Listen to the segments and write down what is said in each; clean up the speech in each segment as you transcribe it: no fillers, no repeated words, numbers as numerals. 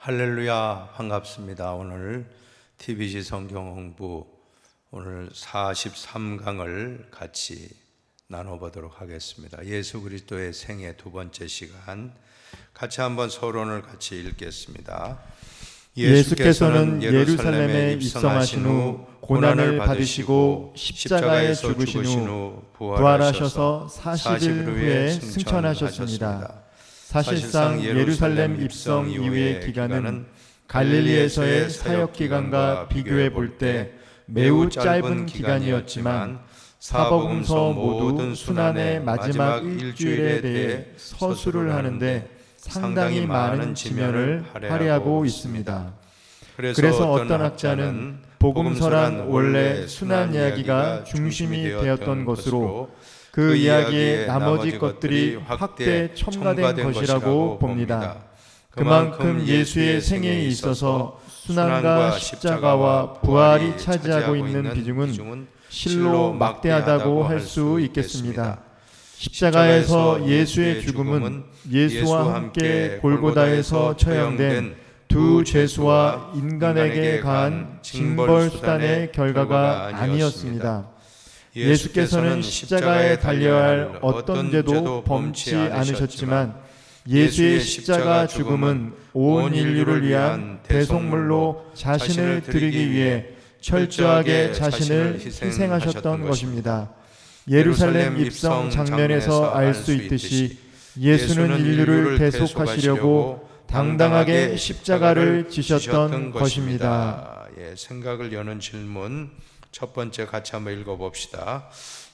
할렐루야, 반갑습니다. 오늘 TBC 성경 홍부 오늘 43강을 같이 나눠보도록 하겠습니다. 예수 그리스도의 생애 두 번째 시간, 같이 한번 서론을 같이 읽겠습니다. 예수께서는 예루살렘에 입성하신 후 고난을 받으시고 십자가에 죽으신 후 부활하셔서 40일 후에 승천하셨습니다. 사실상 예루살렘 입성 이후의 기간은 갈릴리에서의 사역 기간과 비교해 볼 때 매우 짧은 기간이었지만 사복음서 모든 순환의 마지막 일주일에 대해 서술을 하는데 상당히 많은 지면을 할애하고 있습니다. 그래서 어떤 학자는 복음서란 원래 순환 이야기가 중심이 되었던 것으로 그 이야기의 나머지 것들이 확대 첨가된 것이라고 봅니다. 그만큼 예수의 생애에 있어서 순환과 십자가와 부활이 차지하고 있는 비중은 실로 막대하다고 할 수 있겠습니다. 십자가에서 예수의 죽음은 예수와 함께 골고다에서 처형된 두 죄수와 인간에게 가한 징벌 수단의 결과가 아니었습니다. 예수께서는 십자가에 달려야 할 어떤 죄도 범치 않으셨지만 예수의 십자가 죽음은 온 인류를 위한 대속물로 자신을 드리기 위해 철저하게 자신을 희생하셨던 것입니다. 예루살렘 입성 장면에서 알 수 있듯이 예수는 인류를 대속하시려고 당당하게 십자가를 지셨던 것입니다. 생각을 여는 질문 첫 번째 같이 한번 읽어봅시다.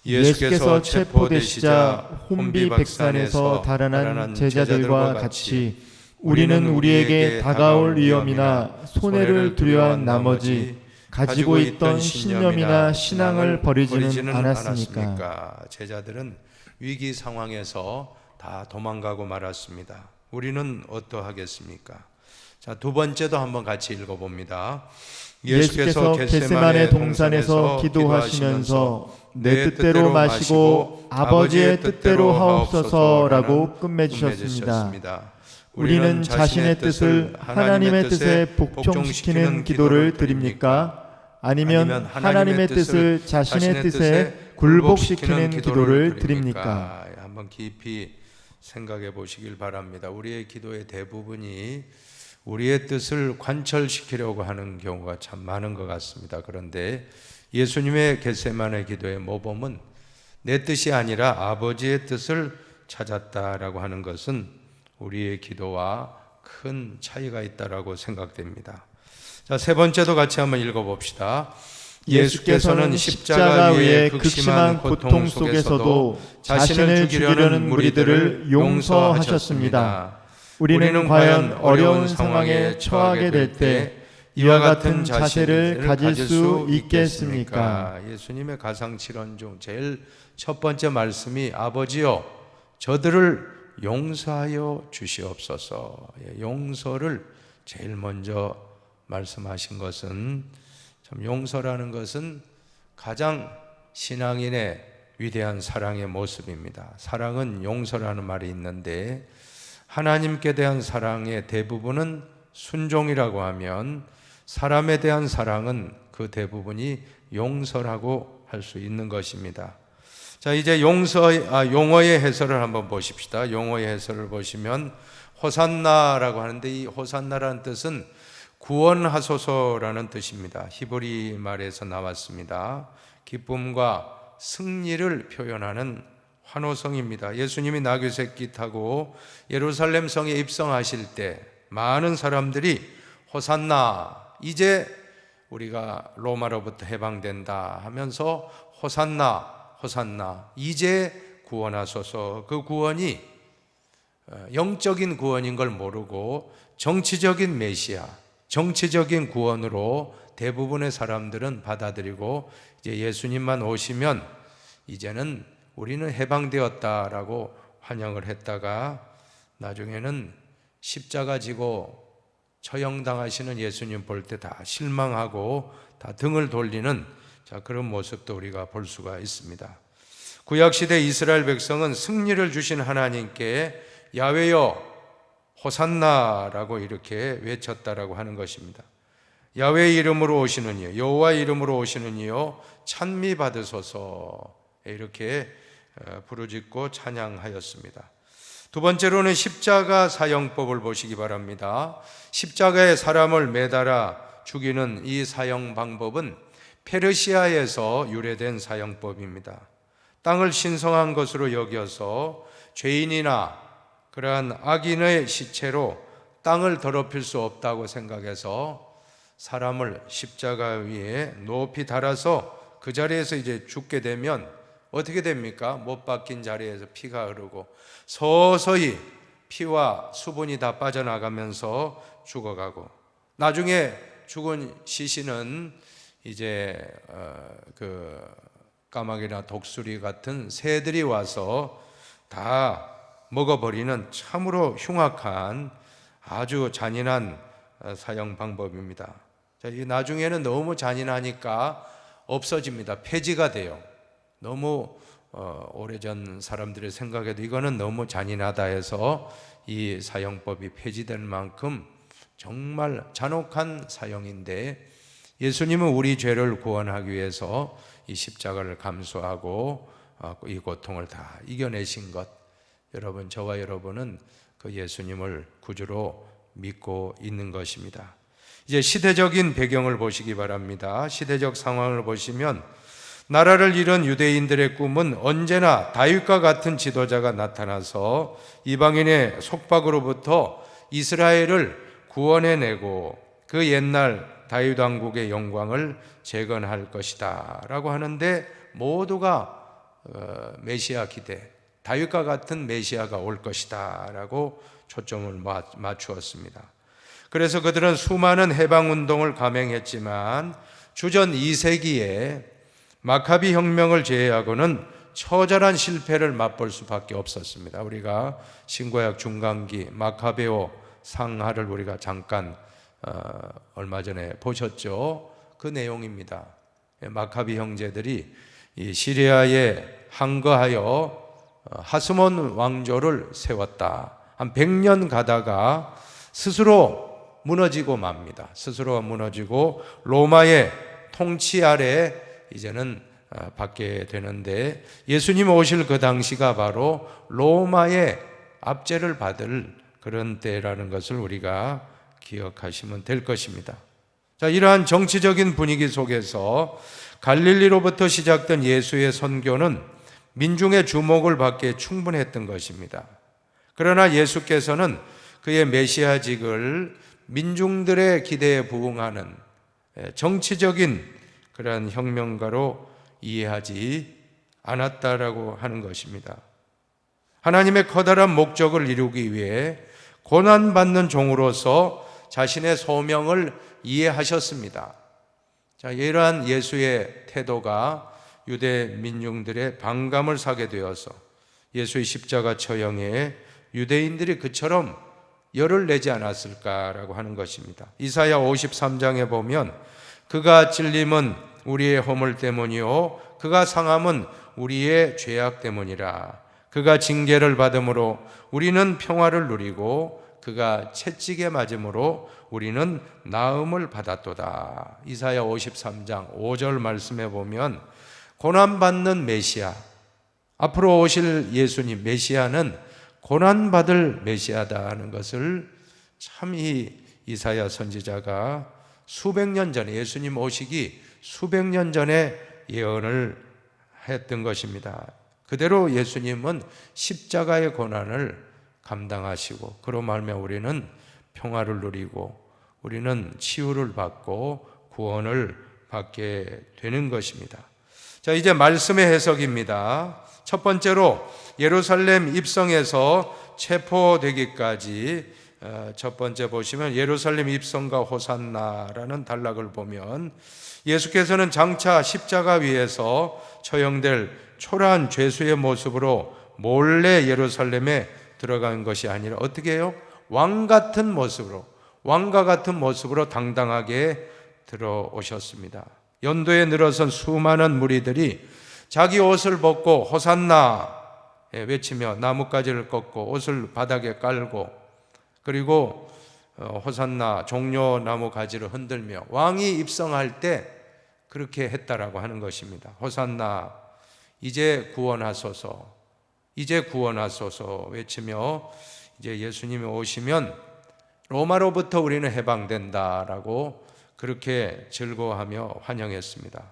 예수께서 체포되시자 혼비백산에서 달아난 제자들과 같이 우리는 우리에게 다가올 위험이나 손해를 두려워한 나머지 가지고 있던 신념이나 신앙을 버리지는 않았으니까. 제자들은 위기 상황에서 다 도망가고 말았습니다. 우리는 어떠하겠습니까? 자, 두 번째도 한번 같이 읽어봅니다. 예수께서 겟세마네 동산에서 기도하시면서 내 뜻대로 마시고 아버지의 뜻대로 하옵소서라고 끝맺으셨습니다. 우리는 자신의 뜻을 하나님의 뜻에 복종시키는 기도를 드립니까? 아니면 하나님의 뜻을 자신의 뜻에 굴복시키는 기도를 드립니까? 한번 깊이 생각해 보시길 바랍니다. 우리의 기도의 대부분이 우리의 뜻을 관철시키려고 하는 경우가 참 많은 것 같습니다. 그런데 예수님의 겟세마네 기도의 모범은 내 뜻이 아니라 아버지의 뜻을 찾았다라고 하는 것은 우리의 기도와 큰 차이가 있다라고 생각됩니다. 자, 세 번째도 같이 한번 읽어봅시다. 예수께서는 십자가 위에 극심한 고통 속에서도 자신을 죽이려는 무리들을 용서하셨습니다. 우리는 과연 어려운 상황에 처하게 될 때 이와 같은 자세를 가질 수 있겠습니까? 예수님의 가상칠언 중 제일 첫 번째 말씀이 아버지여 저들을 용서하여 주시옵소서. 용서를 제일 먼저 말씀하신 것은 참 용서라는 것은 가장 신앙인의 위대한 사랑의 모습입니다. 사랑은 용서라는 말이 있는데 하나님께 대한 사랑의 대부분은 순종이라고 하면 사람에 대한 사랑은 그 대부분이 용서라고 할 수 있는 것입니다. 자, 이제 용어의 해설을 한번 보십시다. 용어의 해설을 보시면 호산나라고 하는데 이 호산나라는 뜻은 구원하소서라는 뜻입니다. 히브리 말에서 나왔습니다. 기쁨과 승리를 표현하는 환호성입니다. 예수님이 나귀새끼 타고 예루살렘 성에 입성하실 때 많은 사람들이 호산나, 이제 우리가 로마로부터 해방된다 하면서 호산나, 호산나, 이제 구원하소서. 그 구원이 영적인 구원인 걸 모르고 정치적인 메시아, 정치적인 구원으로 대부분의 사람들은 받아들이고 이제 예수님만 오시면 이제는 우리는 해방되었다라고 환영을 했다가 나중에는 십자가 지고 처형당하시는 예수님 볼 때 다 실망하고 다 등을 돌리는 그런 모습도 우리가 볼 수가 있습니다. 구약시대 이스라엘 백성은 승리를 주신 하나님께 야훼여 호산나라고 이렇게 외쳤다라고 하는 것입니다. 야훼의 이름으로 오시는 이요, 여호와의 이름으로 오시는 이요, 찬미 받으소서, 이렇게 부르짖고 찬양하였습니다. 두 번째로는 십자가 사형법을 보시기 바랍니다. 십자가에 사람을 매달아 죽이는 이 사형 방법은 페르시아에서 유래된 사형법입니다. 땅을 신성한 것으로 여겨서 죄인이나 그러한 악인의 시체로 땅을 더럽힐 수 없다고 생각해서 사람을 십자가 위에 높이 달아서 그 자리에서 이제 죽게 되면 어떻게 됩니까? 못 박힌 자리에서 피가 흐르고 서서히 피와 수분이 다 빠져나가면서 죽어가고, 나중에 죽은 시신은 이제 그 까마귀나 독수리 같은 새들이 와서 다 먹어버리는 참으로 흉악한 아주 잔인한 사형 방법입니다. 이 나중에는 너무 잔인하니까 없어집니다. 폐지가 돼요. 너무 오래전 사람들의 생각에도 이거는 너무 잔인하다 해서 이 사형법이 폐지될 만큼 정말 잔혹한 사형인데, 예수님은 우리 죄를 구원하기 위해서 이 십자가를 감수하고 이 고통을 다 이겨내신 것, 여러분, 저와 여러분은 그 예수님을 구주로 믿고 있는 것입니다. 이제 시대적인 배경을 보시기 바랍니다. 시대적 상황을 보시면 나라를 잃은 유대인들의 꿈은 언제나 다윗과 같은 지도자가 나타나서 이방인의 속박으로부터 이스라엘을 구원해내고 그 옛날 다윗 왕국의 영광을 재건할 것이다 라고 하는데, 모두가 메시아 기대, 다윗과 같은 메시아가 올 것이다 라고 초점을 맞추었습니다. 그래서 그들은 수많은 해방운동을 감행했지만 주전 2세기에 마카비 혁명을 제외하고는 처절한 실패를 맛볼 수밖에 없었습니다. 우리가 신구약 중간기 마카베오 상하를 우리가 잠깐 얼마 전에 보셨죠? 그 내용입니다. 마카비 형제들이 이 시리아에 항거하여 하스몬 왕조를 세웠다. 한 100년 가다가 스스로 무너지고 맙니다. 스스로 무너지고 로마의 통치 아래 이제는 받게 되는데, 예수님 오실 그 당시가 바로 로마의 압제를 받을 그런 때라는 것을 우리가 기억하시면 될 것입니다. 자, 이러한 정치적인 분위기 속에서 갈릴리로부터 시작된 예수의 선교는 민중의 주목을 받기에 충분했던 것입니다. 그러나 예수께서는 그의 메시아직을 민중들의 기대에 부응하는 정치적인 그러한 혁명가로 이해하지 않았다라고 하는 것입니다. 하나님의 커다란 목적을 이루기 위해 고난받는 종으로서 자신의 소명을 이해하셨습니다. 자, 이러한 예수의 태도가 유대 민중들의 반감을 사게 되어서 예수의 십자가 처형에 유대인들이 그처럼 열을 내지 않았을까라고 하는 것입니다. 이사야 53장에 보면 그가 찔림은 우리의 허물 때문이요 그가 상함은 우리의 죄악 때문이라. 그가 징계를 받음으로 우리는 평화를 누리고 그가 채찍에 맞음으로 우리는 나음을 받았도다. 이사야 53장 5절 말씀에 보면 고난받는 메시아, 앞으로 오실 예수님 메시아는 고난받을 메시아다 하는 것을 참 이 이사야 선지자가 수백 년 전에, 예수님 오시기 수백 년 전에 예언을 했던 것입니다. 그대로 예수님은 십자가의 고난을 감당하시고 그로 말미암아 우리는 평화를 누리고 우리는 치유를 받고 구원을 받게 되는 것입니다. 자, 이제 말씀의 해석입니다. 첫 번째로 예루살렘 입성에서 체포되기까지, 첫 번째 보시면 예루살렘 입성과 호산나라는 단락을 보면 예수께서는 장차 십자가 위에서 처형될 초라한 죄수의 모습으로 몰래 예루살렘에 들어간 것이 아니라 어떻게 해요? 왕 같은 모습으로, 왕과 같은 모습으로 당당하게 들어오셨습니다. 연도에 늘어선 수많은 무리들이 자기 옷을 벗고 호산나 외치며 나뭇가지를 꺾고 옷을 바닥에 깔고 그리고 호산나 종려나무 가지를 흔들며 왕이 입성할 때 그렇게 했다라고 하는 것입니다. 호산나 이제 구원하소서, 이제 구원하소서 외치며 이제 예수님이 오시면 로마로부터 우리는 해방된다라고 그렇게 즐거워하며 환영했습니다.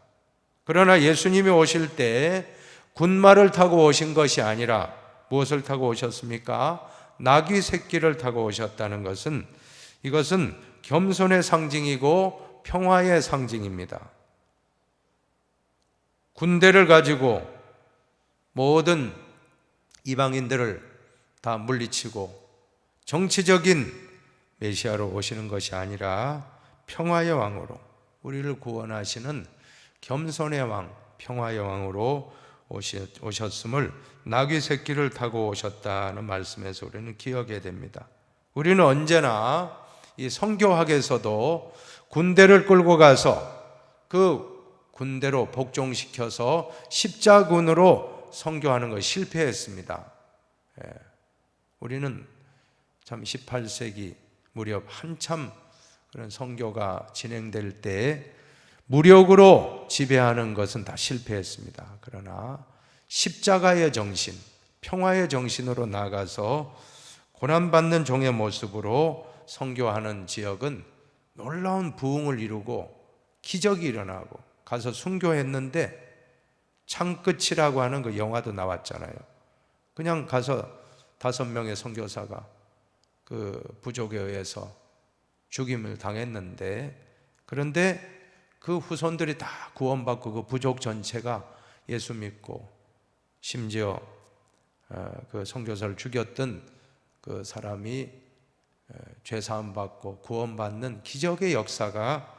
그러나 예수님이 오실 때 군마를 타고 오신 것이 아니라 무엇을 타고 오셨습니까? 나귀 새끼를 타고 오셨다는 것은, 이것은 겸손의 상징이고 평화의 상징입니다. 군대를 가지고 모든 이방인들을 다 물리치고 정치적인 메시아로 오시는 것이 아니라 평화의 왕으로, 우리를 구원하시는 겸손의 왕, 평화의 왕으로 오셨음을 나귀 새끼를 타고 오셨다는 말씀에서 우리는 기억해야 됩니다. 우리는 언제나 이 성교학에서도 군대를 끌고 가서 그 군대로 복종시켜서 십자군으로 선교하는 것이 실패했습니다. 우리는 참 18세기 무렵 한참 그런 선교가 진행될 때 무력으로 지배하는 것은 다 실패했습니다. 그러나 십자가의 정신, 평화의 정신으로 나가서 고난받는 종의 모습으로 선교하는 지역은 놀라운 부흥을 이루고 기적이 일어나고, 가서 순교했는데 창끝이라고 하는 그 영화도 나왔잖아요. 그냥 가서 5명의 선교사가 그 부족에 의해서 죽임을 당했는데, 그런데 그 후손들이 다 구원받고 그 부족 전체가 예수 믿고, 심지어 그 선교사를 죽였던 그 사람이 죄사함 받고 구원받는 기적의 역사가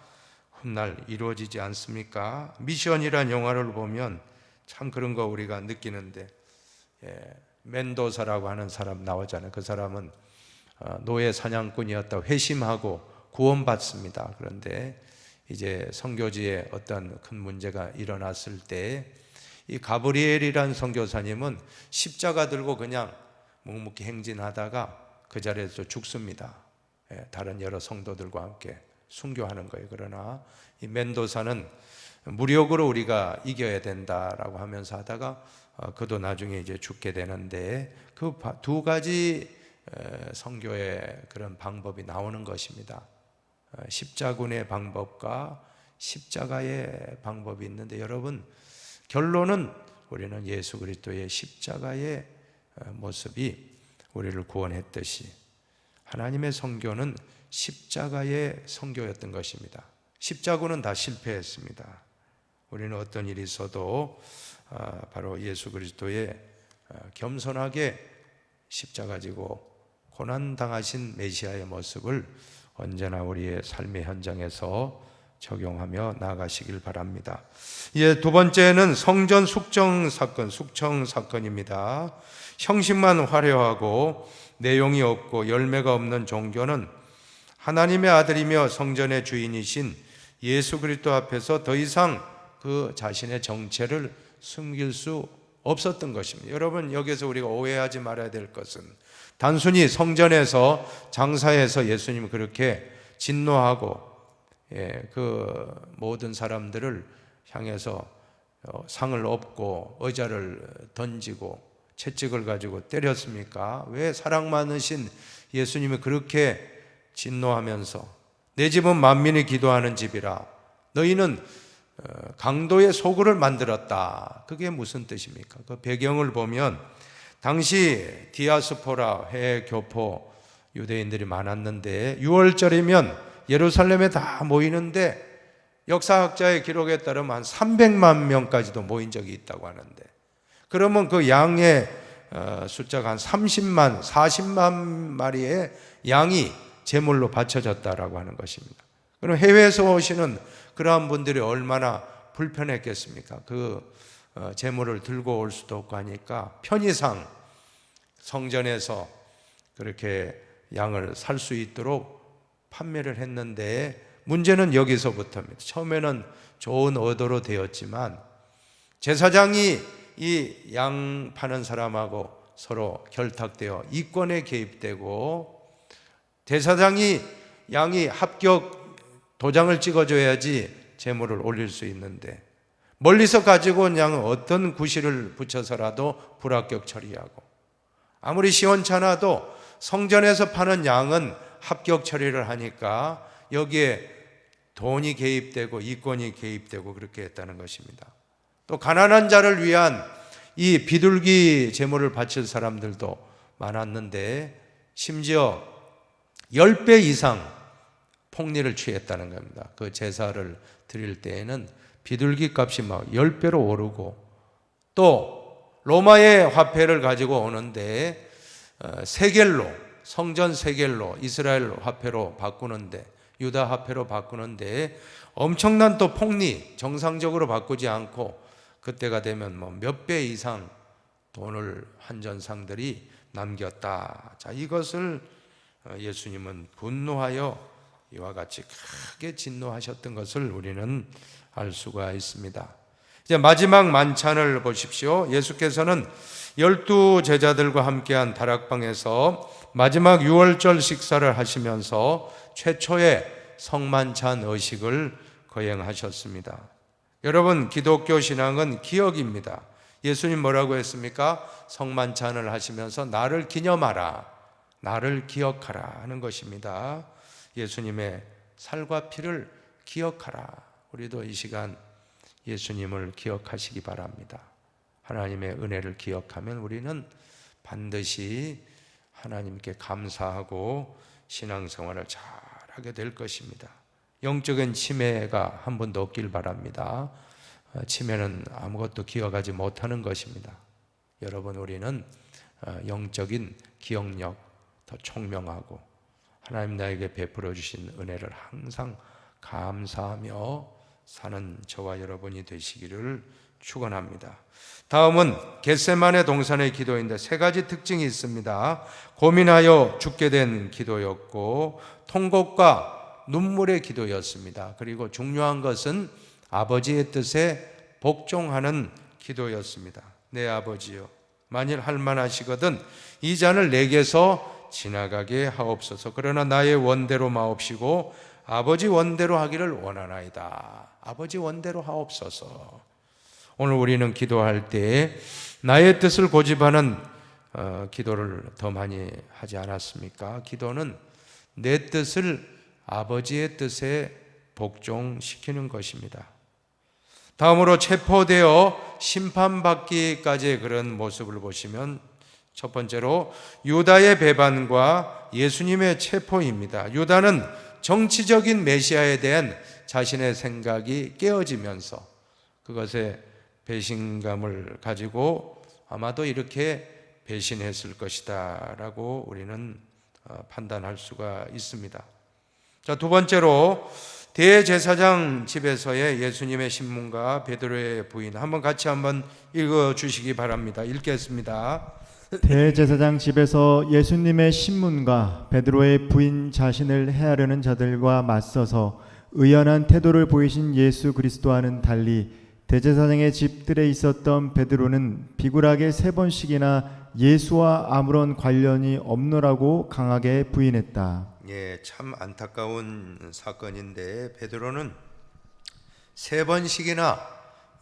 훗날 이루어지지 않습니까? 미션이란 영화를 보면 참 그런 거 우리가 느끼는데, 멘도사라고 하는 사람 나오잖아요. 그 사람은 노예 사냥꾼이었다 회심하고 구원받습니다. 그런데 이제 선교지에 어떤 큰 문제가 일어났을 때 이 가브리엘이란 선교사님은 십자가 들고 그냥 묵묵히 행진하다가 그 자리에서 죽습니다. 다른 여러 성도들과 함께 순교하는 거예요. 그러나 이 멘도사는 무력으로 우리가 이겨야 된다라고 하면서 하다가 그도 나중에 이제 죽게 되는데, 그 두 가지 선교의 그런 방법이 나오는 것입니다. 십자군의 방법과 십자가의 방법이 있는데, 여러분, 결론은 우리는 예수 그리스도의 십자가의 모습이 우리를 구원했듯이 하나님의 선교는 십자가의 선교였던 것입니다. 십자군은 다 실패했습니다. 우리는 어떤 일이 있어도 바로 예수 그리스도의 겸손하게 십자가 지고 고난당하신 메시아의 모습을 언제나 우리의 삶의 현장에서 적용하며 나아가시길 바랍니다. 두 번째는 성전 숙청 사건입니다. 형식만 화려하고 내용이 없고 열매가 없는 종교는 하나님의 아들이며 성전의 주인이신 예수 그리스도 앞에서 더 이상 그 자신의 정체를 숨길 수 없었던 것입니다. 여러분, 여기서 우리가 오해하지 말아야 될 것은 단순히 성전에서 장사해서 예수님이 그렇게 진노하고 그 모든 사람들을 향해서 상을 얻고 의자를 던지고 채찍을 가지고 때렸습니까? 왜 사랑 많으신 예수님이 그렇게 진노하면서 내 집은 만민이 기도하는 집이라 너희는 강도의 소굴을 만들었다. 그게 무슨 뜻입니까? 그 배경을 보면 당시 디아스포라 해외 교포 유대인들이 많았는데 6월절이면 예루살렘에 다 모이는데 역사학자의 기록에 따르면 한 300만 명까지도 모인 적이 있다고 하는데, 그러면 그 양의 숫자가 한 30만, 40만 마리의 양이 제물로 바쳐졌다라고 하는 것입니다. 그럼 해외에서 오시는 그러한 분들이 얼마나 불편했겠습니까? 그 제물을 들고 올 수도 없고 하니까 편의상 성전에서 그렇게 양을 살 수 있도록 판매를 했는데, 문제는 여기서부터입니다. 처음에는 좋은 의도로 되었지만 제사장이 이 양 파는 사람하고 서로 결탁되어 이권에 개입되고 대사장이 양이 합격 도장을 찍어줘야지 제물을 올릴 수 있는데 멀리서 가지고 온 양은 어떤 구실을 붙여서라도 불합격 처리하고 아무리 시원찮아도 성전에서 파는 양은 합격 처리를 하니까 여기에 돈이 개입되고 이권이 개입되고 그렇게 했다는 것입니다. 또 가난한 자를 위한 이 비둘기 제물을 바칠 사람들도 많았는데 심지어 10배 이상 폭리를 취했다는 겁니다. 그 제사를 드릴 때에는 비둘기 값이 막 10배로 오르고 또 로마의 화폐를 가지고 오는데 세겔로, 성전 세겔로 이스라엘 화폐로 바꾸는데 유다 화폐로 바꾸는데 엄청난 또 폭리, 정상적으로 바꾸지 않고 그때가 되면 뭐 몇 배 이상 돈을 한전상들이 남겼다. 자, 이것을 예수님은 분노하여 이와 같이 크게 진노하셨던 것을 우리는 알 수가 있습니다. 이제 마지막 만찬을 보십시오. 예수께서는 12 제자들과 함께한 다락방에서 마지막 유월절 식사를 하시면서 최초의 성만찬 의식을 거행하셨습니다. 여러분, 기독교 신앙은 기억입니다. 예수님 뭐라고 했습니까? 성만찬을 하시면서 나를 기념하라, 나를 기억하라 하는 것입니다. 예수님의 살과 피를 기억하라. 우리도 이 시간 예수님을 기억하시기 바랍니다. 하나님의 은혜를 기억하면 우리는 반드시 하나님께 감사하고 신앙생활을 잘하게 될 것입니다. 영적인 치매가 한 번도 없길 바랍니다. 치매는 아무것도 기억하지 못하는 것입니다. 여러분, 우리는 영적인 기억력 더 총명하고 하나님 나에게 베풀어 주신 은혜를 항상 감사하며 사는 저와 여러분이 되시기를 축원합니다. 다음은 겟세마네 동산의 기도인데 세 가지 특징이 있습니다. 고민하여 죽게 된 기도였고 통곡과 눈물의 기도였습니다. 그리고 중요한 것은 아버지의 뜻에 복종하는 기도였습니다. 내 아버지여, 만일 할만하시거든 이 잔을 내게서 지나가게 하옵소서. 그러나 나의 원대로 마옵시고 아버지 원대로 하기를 원하나이다. 아버지 원대로 하옵소서. 오늘 우리는 기도할 때 나의 뜻을 고집하는 기도를 더 많이 하지 않았습니까? 기도는 내 뜻을 아버지의 뜻에 복종시키는 것입니다. 다음으로 체포되어 심판받기까지의 그런 모습을 보시면 첫 번째로 유다의 배반과 예수님의 체포입니다. 유다는 정치적인 메시아에 대한 자신의 생각이 깨어지면서 그것에 배신감을 가지고 아마도 이렇게 배신했을 것이다 라고 우리는 판단할 수가 있습니다. 자, 두 번째로 대제사장 집에서의 예수님의 신문과 베드로의 부인, 한번 같이 한번 읽어 주시기 바랍니다. 읽겠습니다. 대제사장 집에서 예수님의 신문과 베드로의 부인 자신을 해하려는 자들과 맞서서 의연한 태도를 보이신 예수 그리스도와는 달리 대제사장의 집들에 있었던 베드로는 비굴하게 3번씩이나 예수와 아무런 관련이 없노라고 강하게 부인했다. 예, 참 안타까운 사건인데 베드로는 3번씩이나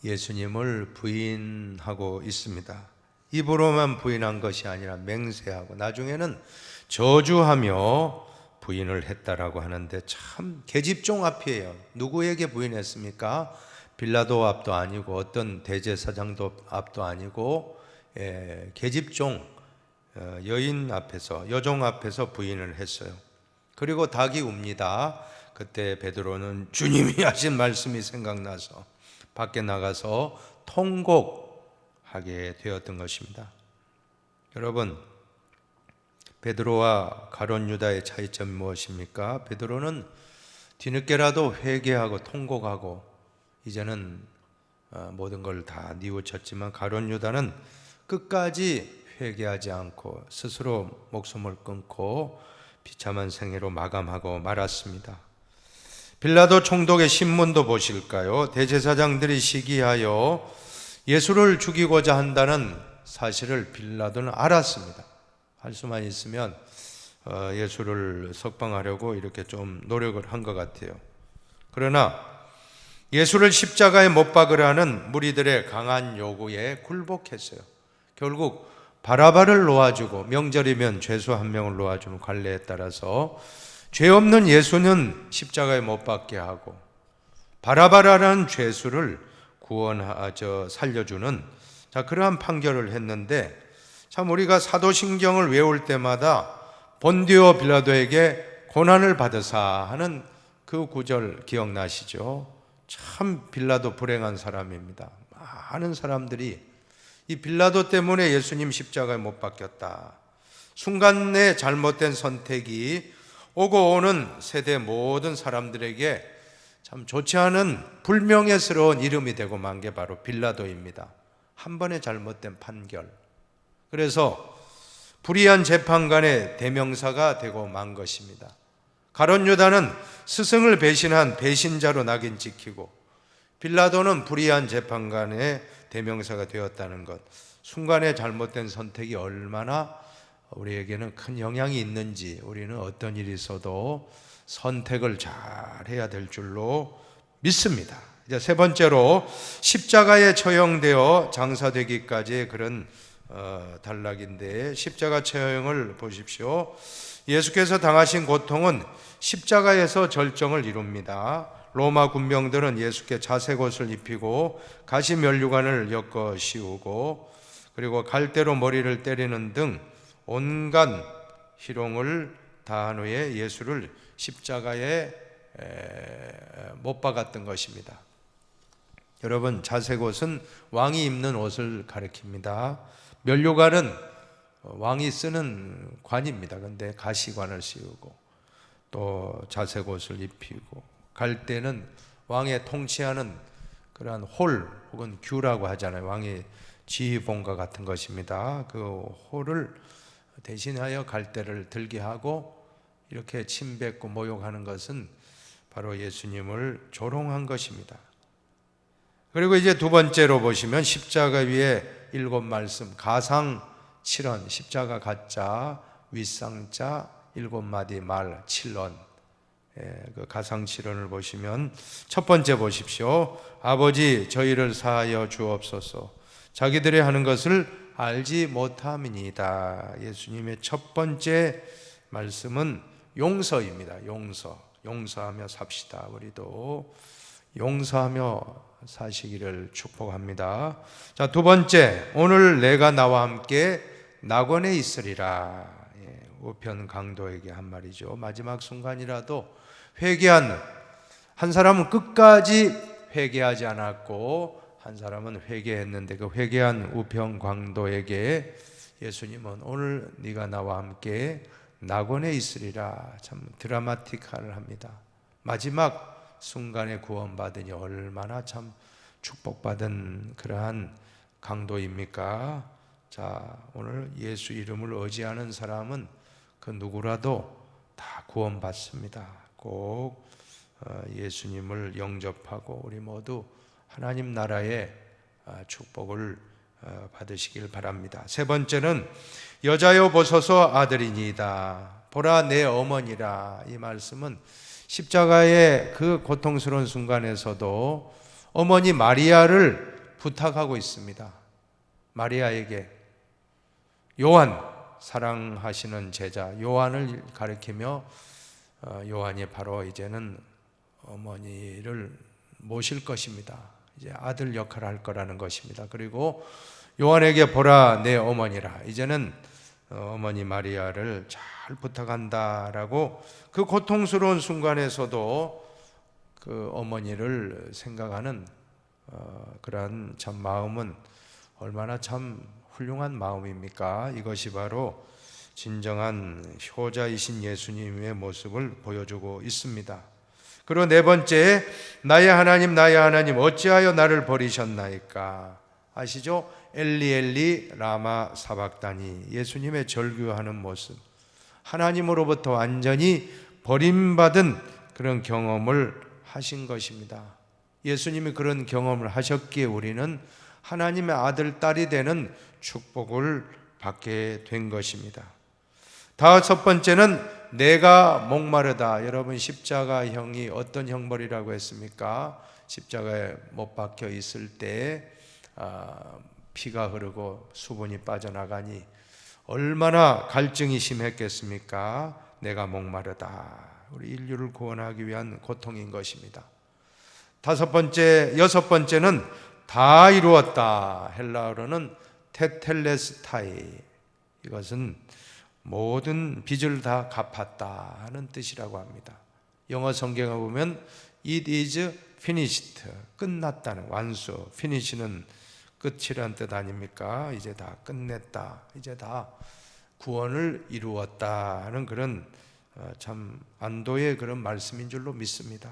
예수님을 부인하고 있습니다. 입으로만 부인한 것이 아니라 맹세하고 나중에는 저주하며 부인을 했다라고 하는데 참 계집종 앞이에요. 누구에게 부인했습니까? 빌라도 앞도 아니고 어떤 대제사장도 앞도 아니고 계집종 여인 앞에서, 여종 앞에서 부인을 했어요. 그리고 닭이 웁니다. 그때 베드로는 주님이 하신 말씀이 생각나서 밖에 나가서 통곡하게 되었던 것입니다. 여러분, 베드로와 가룟 유다의 차이점이 무엇입니까? 베드로는 뒤늦게라도 회개하고 통곡하고 이제는 모든 걸 다 뉘우쳤지만 가룟 유다는 끝까지 회개하지 않고 스스로 목숨을 끊고 비참한 생애로 마감하고 말았습니다. 빌라도 총독의 신문도 보실까요? 대제사장들이 시기하여 예수를 죽이고자 한다는 사실을 빌라도는 알았습니다. 할 수만 있으면 예수를 석방하려고 이렇게 좀 노력을 한 것 같아요. 그러나 예수를 십자가에 못 박으라는 무리들의 강한 요구에 굴복했어요. 결국 바라바를 놓아주고, 명절이면 죄수 한 명을 놓아주는 관례에 따라서 죄 없는 예수는 십자가에 못 박게 하고, 바라바라는 죄수를 살려주는 그러한 판결을 했는데, 참 우리가 사도신경을 외울 때마다 본디오 빌라도에게 고난을 받으사 하는 그 구절 기억나시죠? 참 빌라도 불행한 사람입니다. 많은 사람들이 이 빌라도 때문에 예수님 십자가에 못 박혔다, 순간의 잘못된 선택이 오고 오는 세대 모든 사람들에게 참 좋지 않은 불명예스러운 이름이 되고 만 게 바로 빌라도입니다. 한 번의 잘못된 판결, 그래서 불의한 재판관의 대명사가 되고 만 것입니다. 가룟 유다는 스승을 배신한 배신자로 낙인 찍히고, 빌라도는 불의한 재판관의 대명사가 되었다는 것, 순간의 잘못된 선택이 얼마나 우리에게는 큰 영향이 있는지, 우리는 어떤 일이 있어도 선택을 잘 해야 될 줄로 믿습니다. 이제 세 번째로, 십자가에 처형되어 장사되기까지의 그런 단락인데, 십자가 처형을 보십시오. 예수께서 당하신 고통은 십자가에서 절정을 이룹니다. 로마 군병들은 예수께 자색옷을 입히고 가시 면류관을 엮어 씌우고, 그리고 갈대로 머리를 때리는 등 온갖 희롱을 다한 후에 예수를 십자가에 못 박았던 것입니다. 여러분, 자색옷은 왕이 입는 옷을 가리킵니다. 면류관은 왕이 쓰는 관입니다. 그런데 가시관을 씌우고 또 자색옷을 입히고, 갈대는 왕의 통치하는 그러한 홀 혹은 규라고 하잖아요. 왕의 지휘봉과 같은 것입니다. 그 홀을 대신하여 갈대를 들게 하고 이렇게 침뱉고 모욕하는 것은 바로 예수님을 조롱한 것입니다. 그리고 이제 두 번째로 보시면 십자가 위에 7말씀, 가상 7언, 십자가 가짜, 윗상자 7마디 말 7언, 그 가상 7언을 보시면 첫 번째 보십시오. 아버지, 저희를 사하여 주옵소서, 자기들이 하는 것을 알지 못함이니이다. 예수님의 첫 번째 말씀은 용서입니다. 용서하며 삽시다. 우리도 용서하며 사시기를 축복합니다. 자, 두 번째, 오늘 내가 나와 함께 낙원에 있으리라. 우편 강도에게 한 말이죠. 마지막 순간이라도 회개한 한 사람은 끝까지 회개하지 않았고, 한 사람은 회개했는데, 그 회개한 우편 강도에게 예수님은 오늘 네가 나와 함께 낙원에 있으리라. 참 드라마틱한 합니다. 마지막 순간에 구원받으니 얼마나 참 축복받은 그러한 강도입니까? 자, 오늘 예수 이름을 의지하는 사람은 그 누구라도 다 구원받습니다. 꼭 예수님을 영접하고 우리 모두 하나님 나라의 축복을 받으시길 바랍니다. 세 번째는 여자여 보소서 아들이니이다. 보라 내 어머니라. 이 말씀은 십자가의 그 고통스러운 순간에서도 어머니 마리아를 부탁하고 있습니다. 마리아에게 요한, 사랑하시는 제자 요한을 가리키며, 요한이 바로 이제는 어머니를 모실 것입니다. 이제 아들 역할을 할 거라는 것입니다. 그리고 요한에게 보라 내 어머니라. 이제는 어머니 마리아를 잘 부탁한다라고, 그 고통스러운 순간에서도 그 어머니를 생각하는 그러한 참 마음은 얼마나 참 훌륭한 마음입니까? 이것이 바로 진정한 효자이신 예수님의 모습을 보여주고 있습니다. 그리고 네 번째, 나의 하나님 어찌하여 나를 버리셨나이까. 아시죠? 엘리 엘리 라마 사박다니. 예수님의 절규하는 모습, 하나님으로부터 완전히 버림받은 그런 경험을 하신 것입니다. 예수님이 그런 경험을 하셨기에 우리는 하나님의 아들, 딸이 되는 축복을 받게 된 것입니다. 다섯 번째는 내가 목마르다. 여러분 십자가형이 어떤 형벌이라고 했습니까? 십자가에 못 박혀 있을 때 피가 흐르고 수분이 빠져나가니 얼마나 갈증이 심했겠습니까? 내가 목마르다. 우리 인류를 구원하기 위한 고통인 것입니다. 여섯 번째는 다 이루었다. 헬라어로는 테텔레스타이. 이것은 모든 빚을 다 갚았다 하는 뜻이라고 합니다. 영어 성경에 보면 It is finished. 끝났다는 완수. finish는 끝이란 뜻 아닙니까? 이제 다 끝냈다. 이제 다 구원을 이루었다 하는 그런 참 안도의 그런 말씀인 줄로 믿습니다.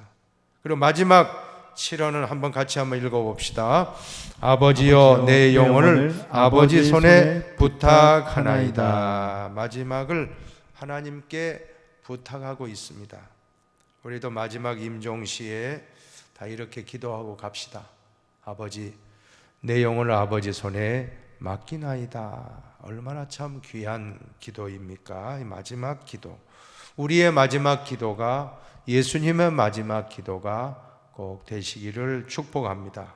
그리고 마지막 7원을 한번 같이 한번 읽어봅시다. 아버지여 내 영혼을 아버지 손에 부탁하나이다. 마지막을 하나님께 부탁하고 있습니다. 우리도 마지막 임종시에 다 이렇게 기도하고 갑시다. 아버지 내 영혼을 아버지 손에 맡기나이다. 얼마나 참 귀한 기도입니까? 이 마지막 기도, 우리의 마지막 기도가 예수님의 마지막 기도가 꼭 되시기를 축복합니다.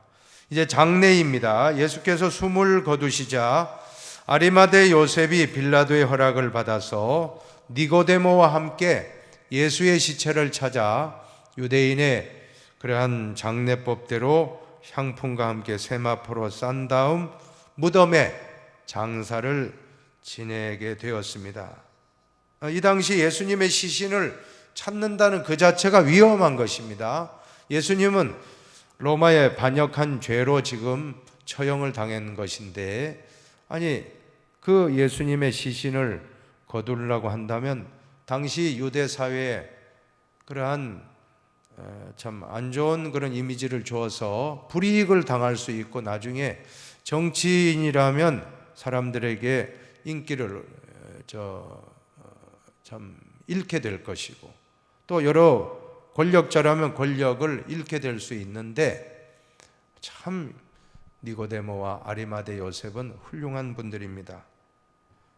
이제 장례입니다. 예수께서 숨을 거두시자 아리마대 요셉이 빌라도의 허락을 받아서 니고데모와 함께 예수의 시체를 찾아 유대인의 그러한 장례법대로 향품과 함께 세마포로 싼 다음 무덤에 장사를 지내게 되었습니다. 이 당시 예수님의 시신을 찾는다는 그 자체가 위험한 것입니다. 예수님은 로마에 반역한 죄로 지금 처형을 당한 것인데, 아니 그 예수님의 시신을 거두려고 한다면 당시 유대 사회에 그러한 참 안 좋은 그런 이미지를 주어서 불이익을 당할 수 있고, 나중에 정치인이라면 사람들에게 인기를 참 잃게 될 것이고, 또 여러 권력자라면 권력을 잃게 될 수 있는데, 참 니고데모와 아리마대 요셉은 훌륭한 분들입니다.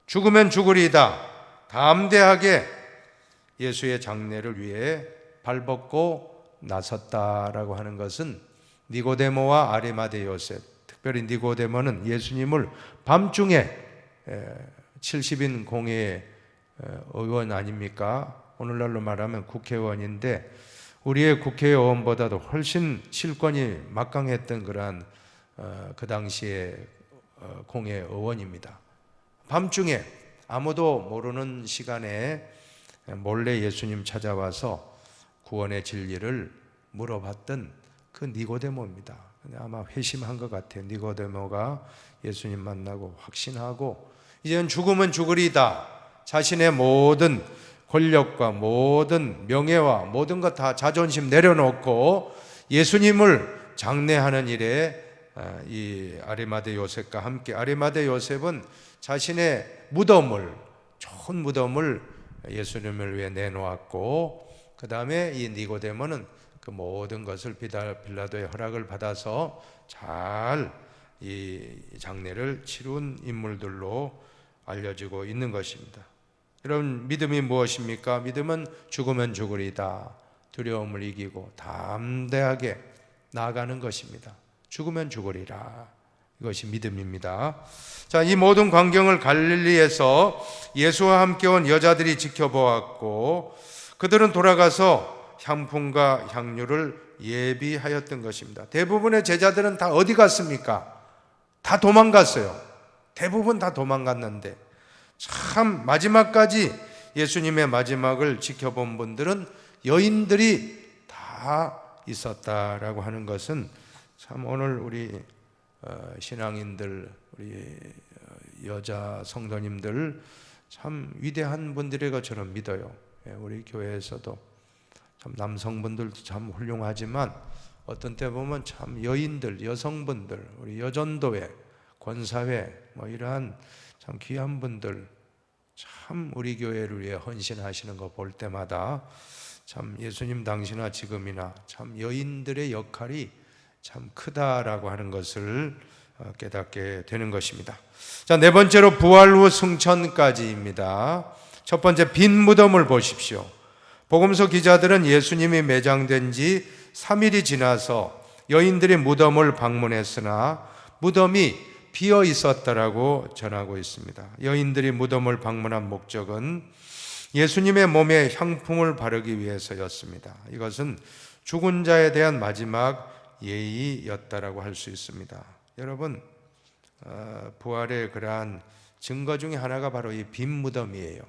죽으면 죽으리이다 담대하게 예수의 장례를 위해 발벗고 나섰다라고 하는 것은 니고데모와 아리마대 요셉, 특별히 니고데모는 예수님을 밤중에 70인 공회의 의원 아닙니까? 오늘날로 말하면 국회의원인데 우리의 국회의원보다도 훨씬 실권이 막강했던 그러한 그 당시의 공회 의원입니다. 밤중에 아무도 모르는 시간에 몰래 예수님 찾아와서 구원의 진리를 물어봤던 그 니고데모입니다. 아마 회심한 것 같아요. 니고데모가 예수님 만나고 확신하고 이제는 죽으면 죽으리다. 자신의 모든 권력과 모든 명예와 모든 것 다 자존심 내려놓고 예수님을 장례하는 일에 이 아리마대 요셉과 함께, 아리마대 요셉은 자신의 무덤을, 좋은 무덤을 예수님을 위해 내놓았고, 그 다음에 이 니고데모는 그 모든 것을 빌라도의 허락을 받아서 잘 이 장례를 치룬 인물들로 알려지고 있는 것입니다. 여러분, 믿음이 무엇입니까? 믿음은 죽으면 죽으리다. 두려움을 이기고 담대하게 나아가는 것입니다. 죽으면 죽으리라. 이것이 믿음입니다. 자, 이 모든 광경을 갈릴리에서 예수와 함께 온 여자들이 지켜보았고, 그들은 돌아가서 향품과 향유를 예비하였던 것입니다. 대부분의 제자들은 다 어디 갔습니까? 다 도망갔어요. 대부분 다 도망갔는데, 참 마지막까지 예수님의 마지막을 지켜본 분들은 여인들이 다 있었다라고 하는 것은 참 오늘 우리 신앙인들, 우리 여자 성도님들 참 위대한 분들의 것처럼 믿어요. 우리 교회에서도 참 남성분들도 참 훌륭하지만 어떤 때 보면 참 여인들, 여성분들, 우리 여전도회, 권사회 뭐 이러한 참 귀한 분들, 참 우리 교회를 위해 헌신하시는 거 볼 때마다 참 예수님 당시나 지금이나 참 여인들의 역할이 참 크다라고 하는 것을 깨닫게 되는 것입니다. 자, 네 번째로 부활 후 승천까지입니다. 첫 번째, 빈 무덤을 보십시오. 복음서 기자들은 예수님이 매장된 지 3일이 지나서 여인들이 무덤을 방문했으나 무덤이 비어 있었다라고 전하고 있습니다. 여인들이 무덤을 방문한 목적은 예수님의 몸에 향품을 바르기 위해서였습니다. 이것은 죽은 자에 대한 마지막 예의였다라고 할 수 있습니다. 여러분, 부활의 그러한 증거 중에 하나가 바로 이 빈 무덤이에요.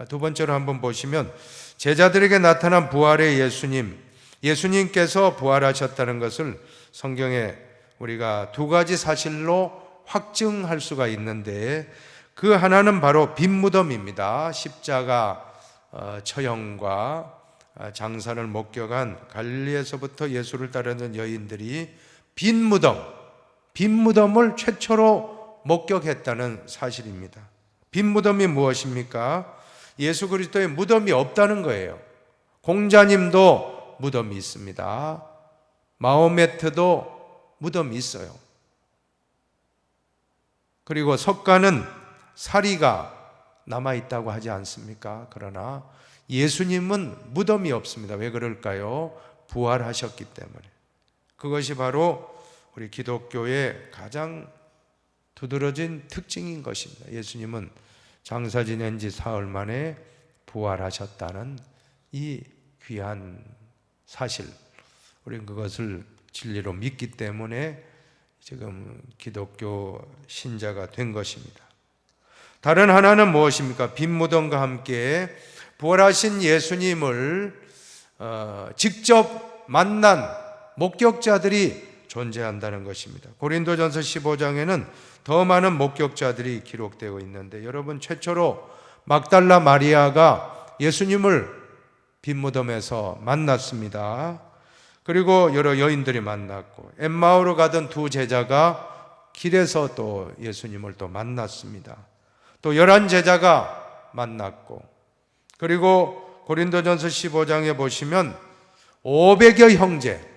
두 번째로 한번 보시면 제자들에게 나타난 부활의 예수님께서 부활하셨다는 것을 성경에 우리가 두 가지 사실로 확증할 수가 있는데, 그 하나는 바로 빈 무덤입니다. 십자가 처형과 장사를 목격한 갈릴리에서부터 예수를 따르는 여인들이 빈 무덤을 최초로 목격했다는 사실입니다. 빈 무덤이 무엇입니까? 예수 그리스도의 무덤이 없다는 거예요. 공자님도 무덤이 있습니다. 마호메트도 무덤이 있어요. 그리고 석가는 사리가 남아있다고 하지 않습니까? 그러나 예수님은 무덤이 없습니다. 왜 그럴까요? 부활하셨기 때문에. 그것이 바로 우리 기독교의 가장 두드러진 특징인 것입니다. 예수님은 장사 지낸 지 사흘 만에 부활하셨다는 이 귀한 사실, 우리는 그것을 진리로 믿기 때문에 지금 기독교 신자가 된 것입니다. 다른 하나는 무엇입니까? 빈 무덤과 함께 부활하신 예수님을 직접 만난 목격자들이 존재한다는 것입니다. 고린도전서 15장에는 더 많은 목격자들이 기록되어 있는데, 여러분, 최초로 막달라 마리아가 예수님을 빈 무덤에서 만났습니다. 그리고 여러 여인들이 만났고, 엠마오로 가던 두 제자가 길에서 또 예수님을 또 만났습니다. 또 11 제자가 만났고, 그리고 고린도전서 15장에 보시면 500여 형제,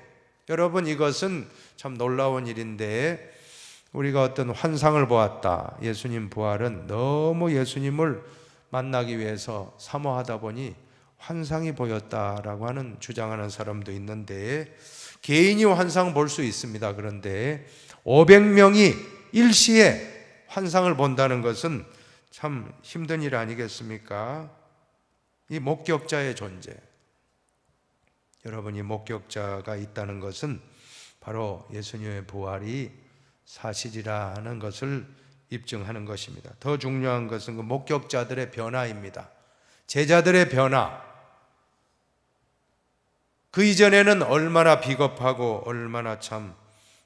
여러분, 이것은 참 놀라운 일인데, 우리가 어떤 환상을 보았다, 예수님 부활은 너무 예수님을 만나기 위해서 사모하다 보니 환상이 보였다라고 하는 주장하는 사람도 있는데, 개인이 환상 볼 수 있습니다. 그런데 500명이 일시에 환상을 본다는 것은 참 힘든 일 아니겠습니까? 이 목격자의 존재, 여러분이 목격자가 있다는 것은 바로 예수님의 부활이 사실이라는 것을 입증하는 것입니다. 더 중요한 것은 그 목격자들의 변화입니다. 제자들의 변화. 그 이전에는 얼마나 비겁하고 얼마나 참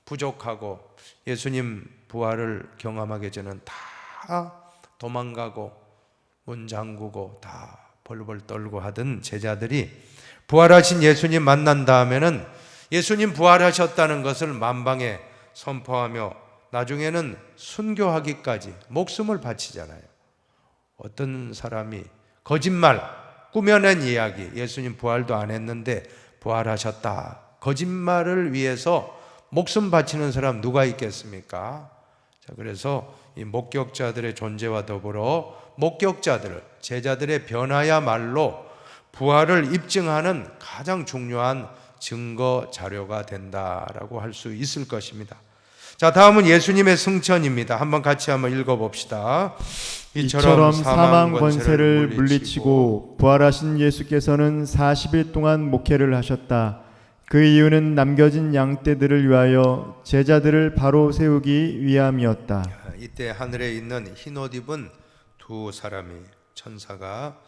부족하고, 예수님 부활을 경험하기 전에는 다 도망가고 문 잠그고 다 벌벌 떨고 하던 제자들이 부활하신 예수님 만난 다음에는 예수님 부활하셨다는 것을 만방에 선포하며 나중에는 순교하기까지 목숨을 바치잖아요. 어떤 사람이 거짓말, 꾸며낸 이야기, 예수님 부활도 안 했는데 부활하셨다, 거짓말을 위해서 목숨 바치는 사람 누가 있겠습니까? 자, 그래서 이 목격자들의 존재와 더불어 목격자들, 제자들의 변화야말로 부활을 입증하는 가장 중요한 증거 자료가 된다라고 할 수 있을 것입니다. 자, 다음은 예수님의 승천입니다. 한번 같이 한번 읽어봅시다. 이처럼 사망 권세를 물리치고 부활하신 예수께서는 40일 동안 목회를 하셨다. 그 이유는 남겨진 양떼들을 위하여 제자들을 바로 세우기 위함이었다. 이때 하늘에 있는 흰옷 입은 두 사람이, 천사가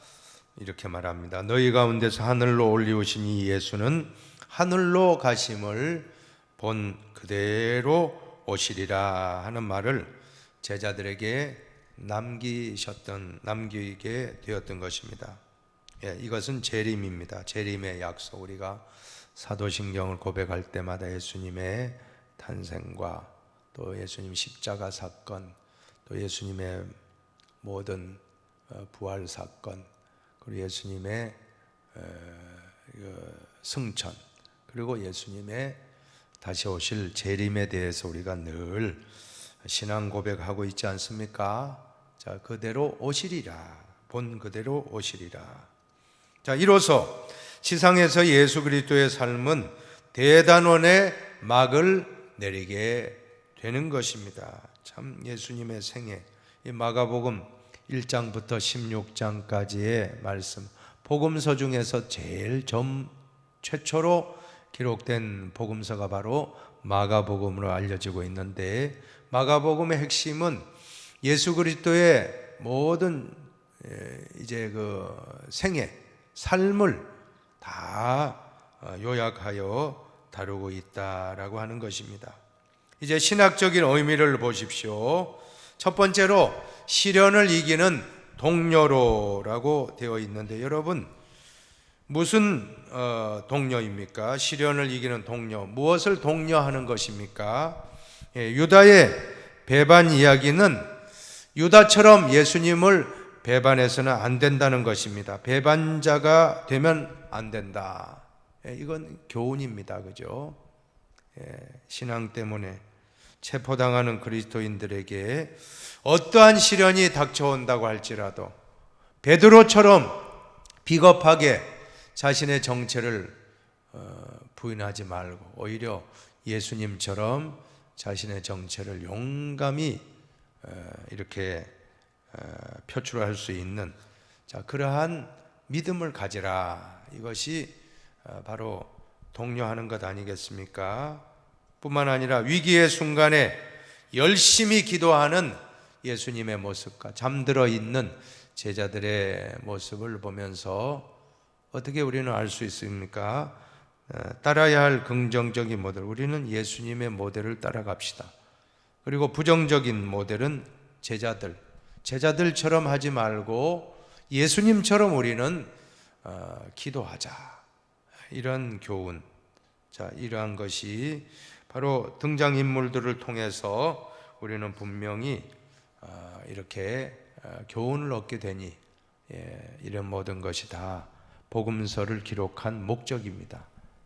이렇게 말합니다. 너희 가운데서 하늘로 올리우신 이 예수는 하늘로 가심을 본 그대로 오시리라 하는 말을 제자들에게 남기게 되었던 것입니다. 이것은 재림입니다. 재림의 약속. 우리가 사도신경을 고백할 때마다 예수님의 탄생과 또 예수님 십자가 사건, 또 예수님의 모든 부활 사건, 그리고 예수님의 승천, 그리고 예수님의 다시 오실 재림에 대해서 우리가 늘 신앙 고백하고 있지 않습니까? 자, 그대로 오시리라. 본 그대로 오시리라. 자, 이로써 지상에서 예수 그리스도의 삶은 대단원의 막을 내리게 되는 것입니다. 참 예수님의 생애, 이 마가복음 1장부터 16장까지의 말씀, 복음서 중에서 제일 최초로 기록된 복음서가 바로 마가복음으로 알려지고 있는데, 마가복음의 핵심은 예수 그리스도의 모든 이제 그 생애, 삶을 다 요약하여 다루고 있다라고 하는 것입니다. 이제 신학적인 의미를 보십시오. 첫 번째로 시련을 이기는 동료로라고 되어 있는데, 여러분 무슨 동료입니까? 시련을 이기는 동료, 무엇을 동료하는 것입니까? 유다의 배반 이야기는 유다처럼 예수님을 배반해서는 안 된다는 것입니다. 배반자가 되면 안 된다. 이건 교훈입니다. 그죠? 신앙 때문에 체포당하는 그리스도인들에게 어떠한 시련이 닥쳐온다고 할지라도 베드로처럼 비겁하게 자신의 정체를 부인하지 말고 오히려 예수님처럼 자신의 정체를 용감히 이렇게 표출할 수 있는, 자, 그러한 믿음을 가지라. 이것이 바로 독려하는 것 아니겠습니까? 뿐만 아니라 위기의 순간에 열심히 기도하는 예수님의 모습과 잠들어 있는 제자들의 모습을 보면서 어떻게 우리는 알 수 있습니까? 따라야 할 긍정적인 모델, 우리는 예수님의 모델을 따라갑시다. 그리고 부정적인 모델은 제자들처럼 하지 말고 예수님처럼 우리는 기도하자. 이런 교훈, 자, 이러한 것이 바로 등장인물들을 통해서 우리는 분명히 이렇게 교훈을 얻게 되니, 이런 모든 것이 다 복음서를 기록한 목적입니다.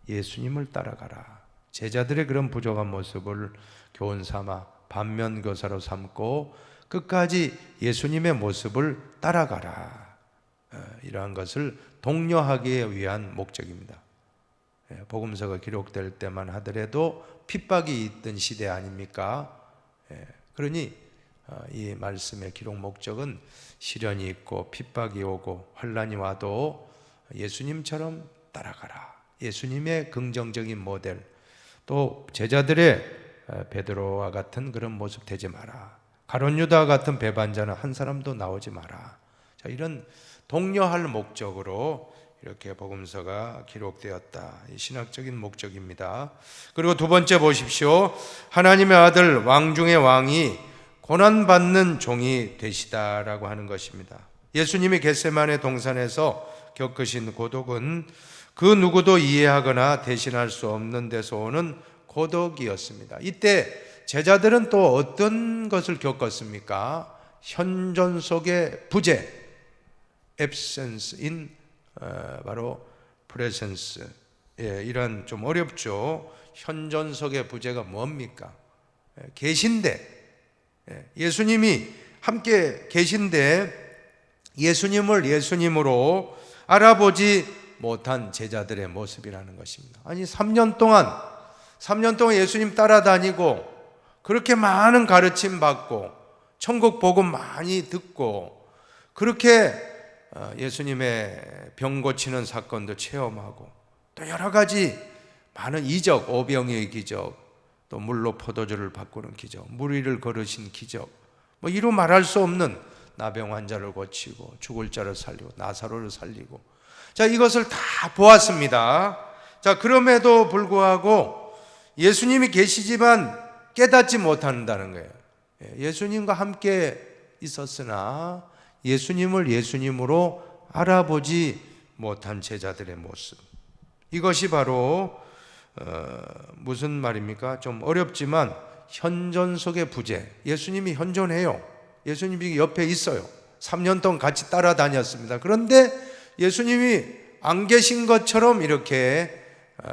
예수님을 따라가라. 제자들의 그런 부족한 모습을 교훈 삼아 반면교사로 삼고 끝까지 예수님의 모습을 따라가라. 이러한 것을 독려하기 위한 목적입니다. 복음서가 기록될 때만 하더라도 핍박이 있던 시대 아닙니까? 그러니 이 말씀의 기록 목적은 시련이 있고 핍박이 오고 환난이 와도 예수님처럼 따라가라. 예수님의 긍정적인 모델, 또 제자들의 베드로와 같은 그런 모습 되지 마라. 가룟 유다 같은 배반자는 한 사람도 나오지 마라. 자, 이런 독려할 목적으로 이렇게 복음서가 기록되었다. 이 신학적인 목적입니다. 그리고 두 번째 보십시오. 하나님의 아들 왕 중의 왕이 고난받는 종이 되시다라고 하는 것입니다. 예수님이 겟세마네 동산에서 겪으신 고독은 그 누구도 이해하거나 대신할 수 없는 데서 오는 고독이었습니다. 이때 제자들은 또 어떤 것을 겪었습니까? 현존 속의 부재, absence in 바로 presence. 이런 좀 어렵죠. 현존 속의 부재가 뭡니까? 계신데, 예수님이 함께 계신데 예수님을 예수님으로 알아보지 못한 제자들의 모습이라는 것입니다. 아니 3년 동안 예수님 따라다니고 그렇게 많은 가르침 받고 천국 복음 많이 듣고 그렇게 예수님의 병 고치는 사건도 체험하고 또 여러 가지 많은 이적, 오병이의 기적, 또 물로 포도주를 바꾸는 기적, 무리를 걸으신 기적, 뭐 이루 말할 수 없는 나병 환자를 고치고 죽을 자를 살리고 나사로를 살리고, 자, 이것을 다 보았습니다. 자, 그럼에도 불구하고 예수님이 계시지만 깨닫지 못한다는 거예요. 예수님과 함께 있었으나 예수님을 예수님으로 알아보지 못한 제자들의 모습, 이것이 바로 무슨 말입니까? 좀 어렵지만 현존 속의 부재. 예수님이 현존해요. 예수님이 옆에 있어요. 3년 동안 같이 따라다녔습니다. 그런데 예수님이 안 계신 것처럼 이렇게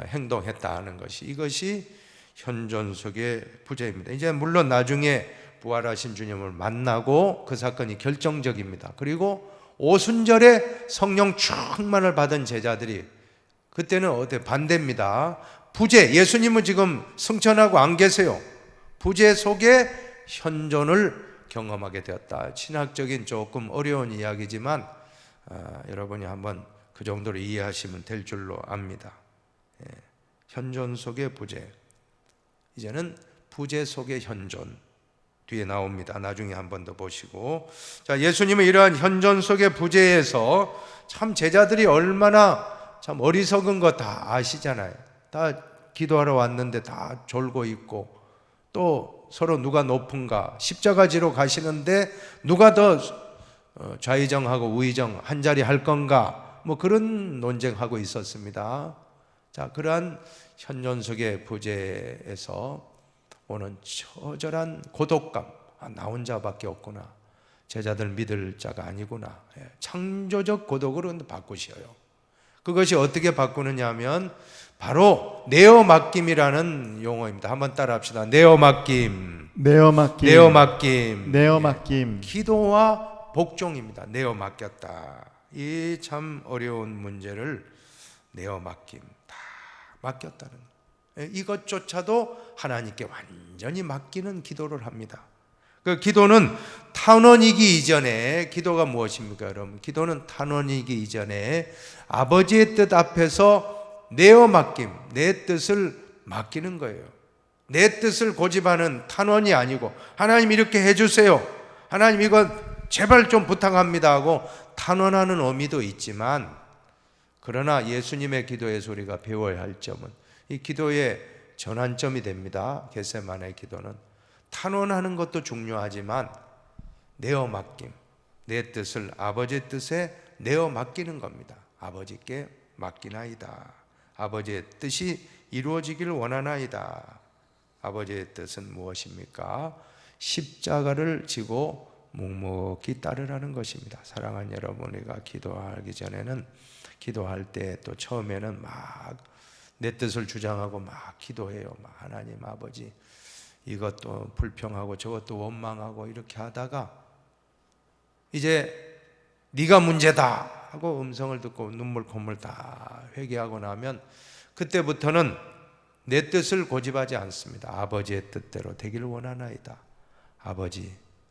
행동했다는 것이, 이것이 현존 속의 부재입니다. 이제 물론 나중에 부활하신 주님을 만나고 그 사건이 결정적입니다. 그리고 오순절에 성령 충만을 받은 제자들이 그때는 어때? 반대입니다. 부재, 예수님은 지금 승천하고 안 계세요. 부재 속에 현존을 경험하게 되었다. 신학적인 조금 어려운 이야기지만 여러분이 한번 그 정도로 이해하시면 될 줄로 압니다. 현존 속의 부재, 이제는 부재 속의 현존 뒤에 나옵니다. 나중에 한 번 더 보시고, 자, 예수님은 이러한 현존 속의 부재에서 참 제자들이 얼마나 참 어리석은 거 다 아시잖아요. 다 기도하러 왔는데 다 졸고 있고, 또 서로 누가 높은가, 십자가 지로 가시는데 누가 더 좌의정하고 우의정 한 자리 할 건가, 뭐 그런 논쟁하고 있었습니다. 자, 그러한 현존 속의 부재에서 오는 처절한 고독감, 나 혼자밖에 없구나, 제자들 믿을 자가 아니구나, 창조적 고독으로 바꾸셔요. 그것이 어떻게 바꾸느냐 하면 바로 내어 맡김이라는 용어입니다. 한번 따라 합시다. 내어 맡김. 내어 맡김. 내어 맡김. 내어 맡김. 기도와 복종입니다. 내어 맡겼다. 이 참 어려운 문제를 내어 맡김, 다 맡겼다는 거. 이것조차도 하나님께 완전히 맡기는 기도를 합니다. 그 기도는 탄원이기 이전에, 기도가 무엇입니까, 여러분? 기도는 탄원이기 이전에 아버지의 뜻 앞에서 내어 맡김, 내 뜻을 맡기는 거예요. 내 뜻을 고집하는 탄원이 아니고, 하나님 이렇게 해주세요, 하나님 이거 제발 좀 부탁합니다 하고 탄원하는 의미도 있지만, 그러나 예수님의 기도에서 우리가 배워야 할 점은 이 기도의 전환점이 됩니다. 겟세마네 기도는 탄원하는 것도 중요하지만 내어 맡김, 내 뜻을 아버지의 뜻에 내어 맡기는 겁니다. 아버지께 맡기나이다. 아버지의 뜻이 이루어지길 원하나이다. 아버지의 뜻은 무엇입니까? 십자가를 지고 묵묵히 따르라는 것입니다. 사랑하는 여러분, 우리가 기도하기 전에는, 기도할 때 또 처음에는 막 내 뜻을 주장하고 막 기도해요. 막 하나님 아버지 이것도 불평하고 저것도 원망하고 이렇게 하다가 이제 네가 문제다 하고 음성을 듣고 눈물 콧물 다 회개하고 나면 그때부터는 내 뜻을 고집하지 않습니다. 아버지의 뜻대로 되기를 원하나이다.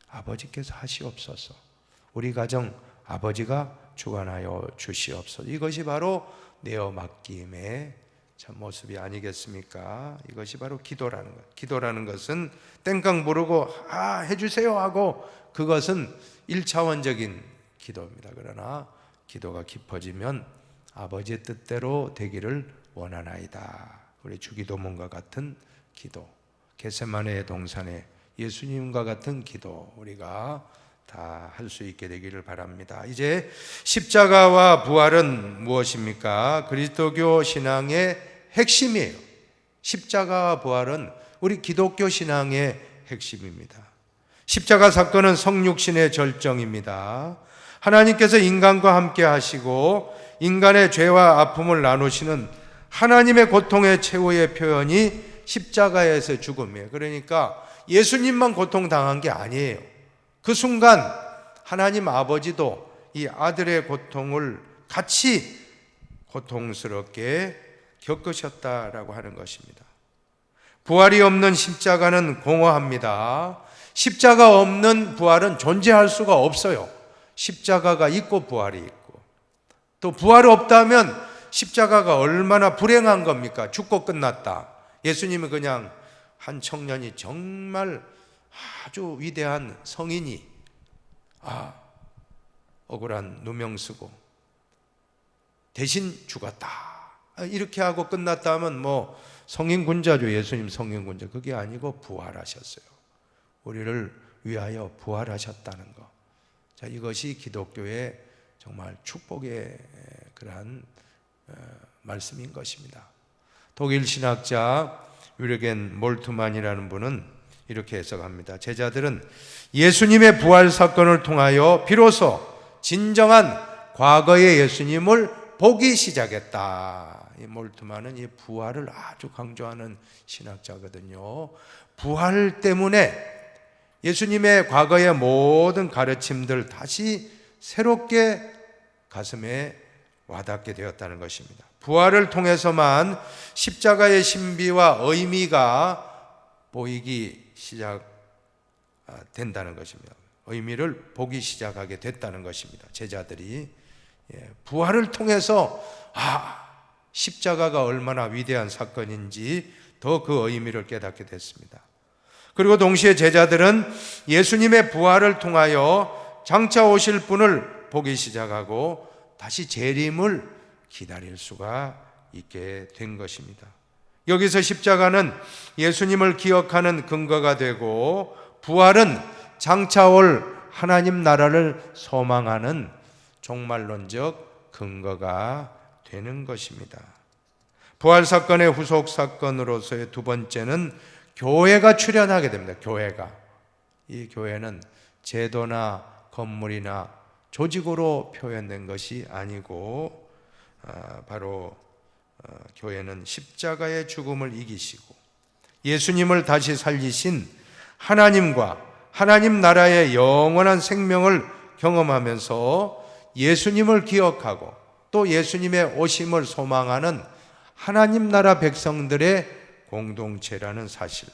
아버지께서 하시옵소서. 우리 가정 아버지가 주관하여 주시옵소서. 이것이 바로 내어 맡김의 참 모습이 아니겠습니까? 이것이 바로 기도라는 것. 기도라는 것은 땡깡 부르고 해주세요 하고, 그것은 1차원적인 기도입니다. 그러나 기도가 깊어지면 아버지의 뜻대로 되기를 원하나이다. 우리 주기도문과 같은 기도, 겟세마네 동산에 예수님과 같은 기도 우리가 다 할 수 있게 되기를 바랍니다. 이제 십자가와 부활은 무엇입니까? 그리스도교 신앙의 핵심이에요. 십자가와 부활은 우리 기독교 신앙의 핵심입니다. 십자가 사건은 성육신의 절정입니다. 하나님께서 인간과 함께 하시고 인간의 죄와 아픔을 나누시는 하나님의 고통의 최후의 표현이 십자가에서 죽음이에요. 그러니까 예수님만 고통당한 게 아니에요. 그 순간 하나님 아버지도 이 아들의 고통을 같이 고통스럽게 겪으셨다라고 하는 것입니다. 부활이 없는 십자가는 공허합니다. 십자가 없는 부활은 존재할 수가 없어요. 십자가가 있고 부활이 있고, 또 부활이 없다면 십자가가 얼마나 불행한 겁니까? 죽고 끝났다. 예수님은 그냥 한 청년이 정말 아주 위대한 성인이 억울한 누명 쓰고 대신 죽었다 이렇게 하고 끝났다면 뭐 성인군자죠. 예수님 성인군자. 그게 아니고 부활하셨어요. 우리를 위하여 부활하셨다는 것. 자, 이것이 기독교의 정말 축복의 그러한 말씀인 것입니다. 독일 신학자 유르겐 몰트만이라는 분은 이렇게 해석합니다. 제자들은 예수님의 부활 사건을 통하여 비로소 진정한 과거의 예수님을 보기 시작했다. 이 몰트만은 이 부활을 아주 강조하는 신학자거든요. 부활 때문에 예수님의 과거의 모든 가르침들 다시 새롭게 가슴에 와닿게 되었다는 것입니다. 부활을 통해서만 십자가의 신비와 의미가 보이기 시작된다는 것입니다. 의미를 보기 시작하게 됐다는 것입니다. 제자들이 부활을 통해서 십자가가 얼마나 위대한 사건인지 더 그 의미를 깨닫게 됐습니다. 그리고 동시에 제자들은 예수님의 부활을 통하여 장차 오실 분을 보기 시작하고 다시 재림을 기다릴 수가 있게 된 것입니다. 여기서 십자가는 예수님을 기억하는 근거가 되고, 부활은 장차 올 하나님 나라를 소망하는 종말론적 근거가 되는 것입니다. 부활 사건의 후속 사건으로서의 두 번째는 교회가 출현하게 됩니다. 이 교회는 제도나 건물이나 조직으로 표현된 것이 아니고 바로 교회는 십자가의 죽음을 이기시고 예수님을 다시 살리신 하나님과 하나님 나라의 영원한 생명을 경험하면서 예수님을 기억하고 또 예수님의 오심을 소망하는 하나님 나라 백성들의 공동체라는 사실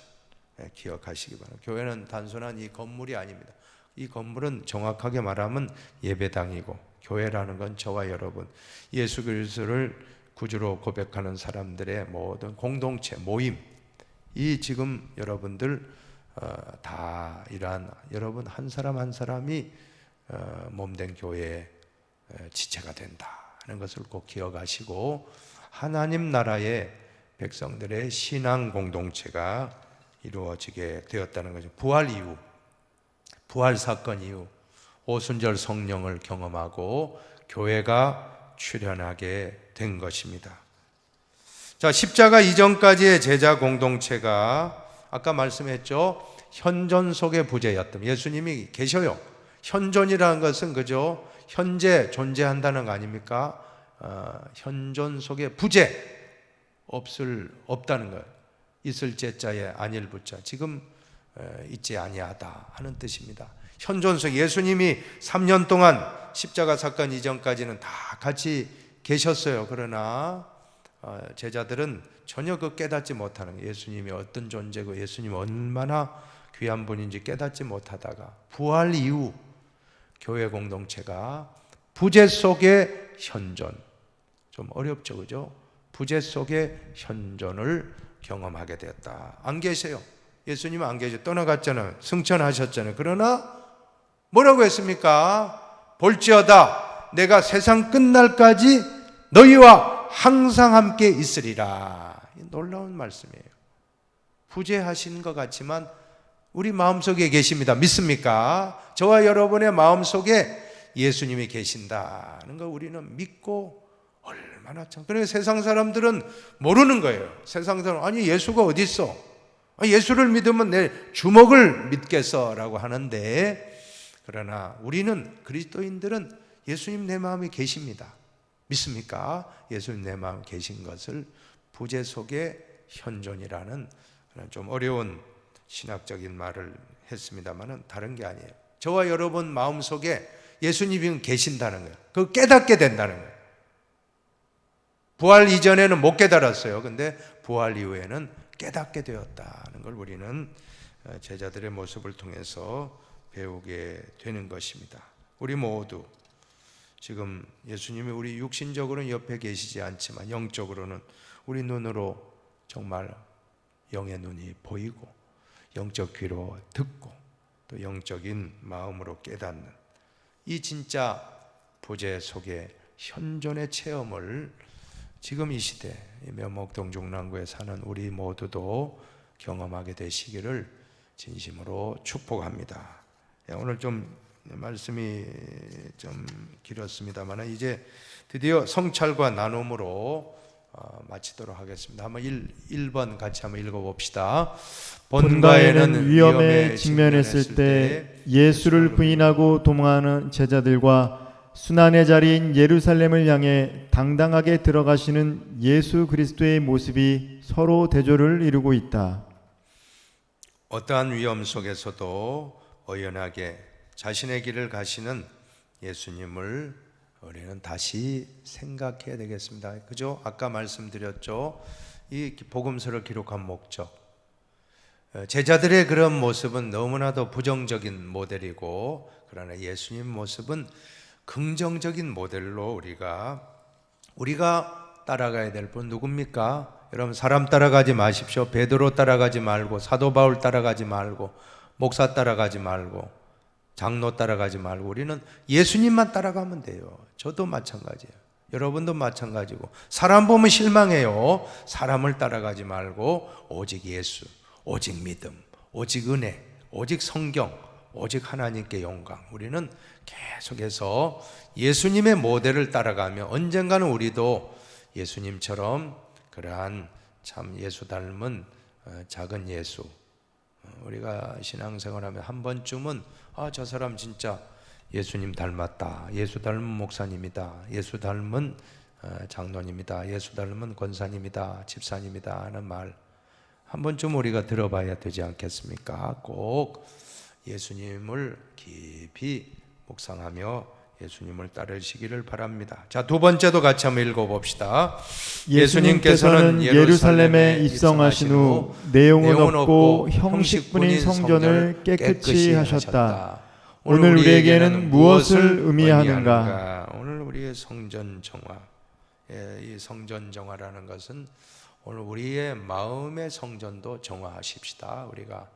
기억하시기 바랍니다. 교회는 단순한 이 건물이 아닙니다. 이 건물은 정확하게 말하면 예배당이고, 교회라는 건 저와 여러분, 예수 그리스도를 구주로 고백하는 사람들의 모든 공동체, 모임, 이 지금 여러분들 다 이러한 여러분 한 사람 한 사람이 몸된 교회의 지체가 된다는 것을 꼭 기억하시고, 하나님 나라의 백성들의 신앙 공동체가 이루어지게 되었다는 거죠. 부활 이후, 부활 사건 이후 오순절 성령을 경험하고 교회가 출현하게 된 것입니다. 자, 십자가 이전까지의 제자 공동체가 아까 말씀했죠. 현존 속의 부재였던, 예수님이 계셔요. 현존이라는 것은 그죠? 현재 존재한다는 거 아닙니까? 현존 속의 부재, 없다는 거예요. 있을 제자에 아닐 부자, 지금 있지 아니하다 하는 뜻입니다. 현존 속, 예수님이 3년 동안 십자가 사건 이전까지는 다 같이 계셨어요. 그러나 제자들은 전혀 그 깨닫지 못하는 거예요. 예수님이 어떤 존재고 예수님이 얼마나 귀한 분인지 깨닫지 못하다가 부활 이후 교회 공동체가 부재 속의 현존, 좀 어렵죠, 그죠? 부재 속의 현존을 경험하게 되었다. 안 계세요. 예수님은 안 계셔. 떠나갔잖아요. 승천하셨잖아요. 그러나 뭐라고 했습니까? 볼지어다 내가 세상 끝날까지 너희와 항상 함께 있으리라. 놀라운 말씀이에요. 부재하신 것 같지만 우리 마음속에 계십니다. 믿습니까? 저와 여러분의 마음속에 예수님이 계신다는 걸 우리는 믿고 얼마나 참. 그래서 세상 사람들은 모르는 거예요. 세상 사람, 아니 예수가 어디 있어? 예수를 믿으면 내 주먹을 믿겠어라고 하는데, 그러나 우리는 그리스도인들은 예수님 내 마음에 계십니다. 믿습니까? 예수님 내 마음에 계신 것을 부재 속의 현존이라는 좀 어려운 신학적인 말을 했습니다만은 다른 게 아니에요. 저와 여러분 마음속에 예수님이 계신다는 거예요. 그걸 깨닫게 된다는 거예요. 부활 이전에는 못 깨달았어요. 근데 부활 이후에는 깨닫게 되었다는 걸 우리는 제자들의 모습을 통해서 배우게 되는 것입니다. 우리 모두 지금 예수님이 우리 육신적으로는 옆에 계시지 않지만 영적으로는 우리 눈으로 정말 영의 눈이 보이고 영적 귀로 듣고 또 영적인 마음으로 깨닫는 이 진짜 부재 속의 현존의 체험을 지금 이 시대 면목동중랑구에 사는 우리 모두도 경험하게 되시기를 진심으로 축복합니다. 오늘 좀 말씀이 좀 길었습니다만 이제 드디어 성찰과 나눔으로 마치도록 하겠습니다. 한번 1번 같이 한번 읽어봅시다. 본가에는 위험에 직면했을 때 예수를 부인하고 도망하는 제자들과 순환의 자리인 예루살렘을 향해 당당하게 들어가시는 예수 그리스도의 모습이 서로 대조를 이루고 있다. 어떠한 위험 속에서도 의연하게 자신의 길을 가시는 예수님을 우리는 다시 생각해야 되겠습니다. 그죠? 아까 말씀드렸죠. 이 복음서를 기록한 목적. 제자들의 그런 모습은 너무나도 부정적인 모델이고, 그러나 예수님 모습은 긍정적인 모델로 우리가 따라가야 될 분 누굽니까? 여러분, 사람 따라가지 마십시오. 베드로 따라가지 말고, 사도 바울 따라가지 말고, 목사 따라가지 말고, 장로 따라가지 말고, 우리는 예수님만 따라가면 돼요. 저도 마찬가지예요. 여러분도 마찬가지고, 사람 보면 실망해요. 사람을 따라가지 말고 오직 예수, 오직 믿음, 오직 은혜, 오직 성경, 오직 하나님께 영광. 우리는 계속해서 예수님의 모델을 따라가며 언젠가는 우리도 예수님처럼 그러한 참 예수 닮은 작은 예수, 우리가 신앙생활하면 한 번쯤은 저 사람 진짜 예수님 닮았다, 예수 닮은 목사님이다, 예수 닮은 장로님이다, 예수 닮은 권사님이다, 집사님이다 하는 말 한 번쯤 우리가 들어봐야 되지 않겠습니까? 꼭 예수님을 깊이 묵상하며 예수님을 따르시기를 바랍니다. 자, 두 번째도 같이 한번 읽어봅시다. 예수님께서는 예루살렘에 입성하신 후 내용은 없고 형식뿐인 성전을 깨끗이 하셨다. 오늘 우리에게는 무엇을 의미하는가? 오늘 우리의 성전 정화, 이 성전 정화라는 것은 오늘 우리의 마음의 성전도 정화하십시다. 우리가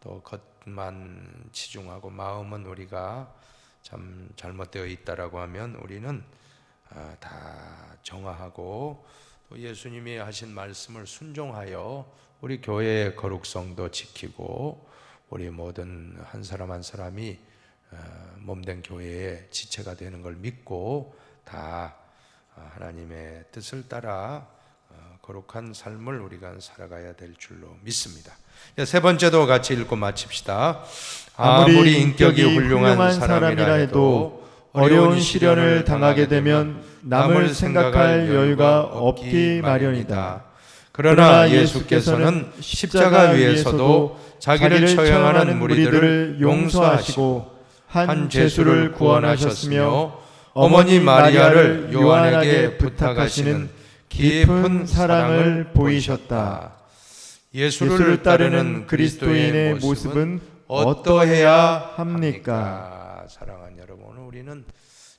또 겉만 치중하고 마음은 우리가 참 잘못되어 있다라고 하면 우리는 다 정화하고, 또 예수님이 하신 말씀을 순종하여 우리 교회의 거룩성도 지키고, 우리 모든 한 사람 한 사람이 몸된 교회의 지체가 되는 걸 믿고 다 하나님의 뜻을 따라 거룩한 삶을 우리가 살아가야 될 줄로 믿습니다. 세 번째도 같이 읽고 마칩시다. 아무리 인격이 훌륭한 사람이라 해도 어려운 시련을 당하게 되면 남을 생각할 여유가 없기 마련이다. 그러나 예수께서는 십자가 위에서도 자기를 처형하는 무리들을 용서하시고 한 죄수를 구원하셨으며 어머니 마리아를 요한에게 부탁하시는 깊은 사랑을 보이셨다. 예수를 따르는 그리스도인의 모습은 어떠해야 합니까? 사랑하는 여러분, 오늘 우리는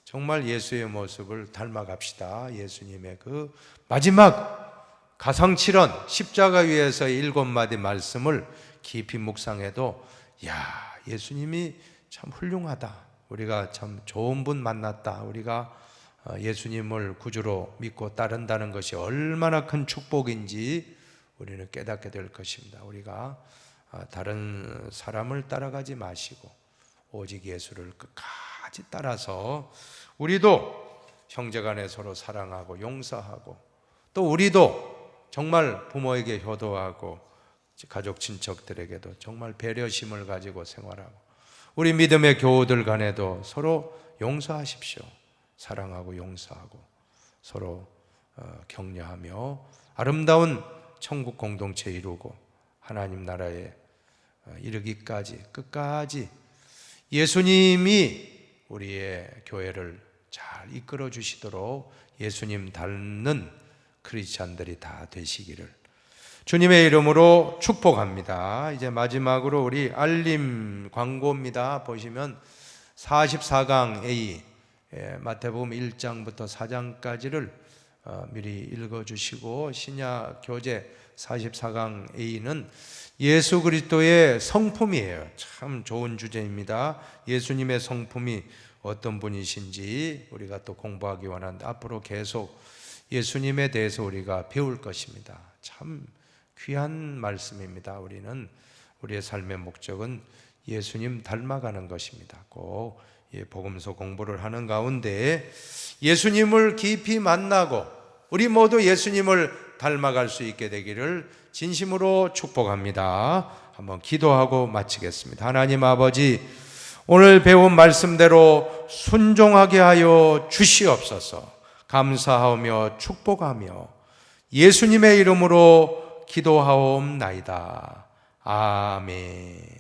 정말 예수의 모습을 닮아갑시다. 예수님의 그 마지막 가상칠언 십자가 위에서 7마디 말씀을 깊이 묵상해도 예수님이 참 훌륭하다, 우리가 참 좋은 분 만났다, 우리가 예수님을 구주로 믿고 따른다는 것이 얼마나 큰 축복인지 우리는 깨닫게 될 것입니다. 우리가 다른 사람을 따라가지 마시고 오직 예수를 끝까지 따라서 우리도 형제간에 서로 사랑하고 용서하고, 또 우리도 정말 부모에게 효도하고 가족 친척들에게도 정말 배려심을 가지고 생활하고, 우리 믿음의 교우들 간에도 서로 용서하십시오. 사랑하고 용서하고 서로 격려하며 아름다운 천국 공동체 이루고 하나님 나라에 이르기까지 끝까지 예수님이 우리의 교회를 잘 이끌어 주시도록 예수님 닮는 크리스찬들이 다 되시기를 주님의 이름으로 축복합니다. 이제 마지막으로 우리 알림 광고입니다. 보시면 44강 A, 마태복음 1장부터 4장까지를 미리 읽어주시고, 신약 교재 44강 A는 예수 그리스도의 성품이에요. 참 좋은 주제입니다. 예수님의 성품이 어떤 분이신지 우리가 또 공부하기 원하는데, 앞으로 계속 예수님에 대해서 우리가 배울 것입니다. 참 귀한 말씀입니다. 우리의 삶의 목적은 예수님 닮아가는 것입니다. 꼭 복음서 공부를 하는 가운데 예수님을 깊이 만나고 우리 모두 예수님을 닮아갈 수 있게 되기를 진심으로 축복합니다. 한번 기도하고 마치겠습니다. 하나님 아버지, 오늘 배운 말씀대로 순종하게 하여 주시옵소서. 감사하며 축복하며 예수님의 이름으로 기도하옵나이다. 아멘.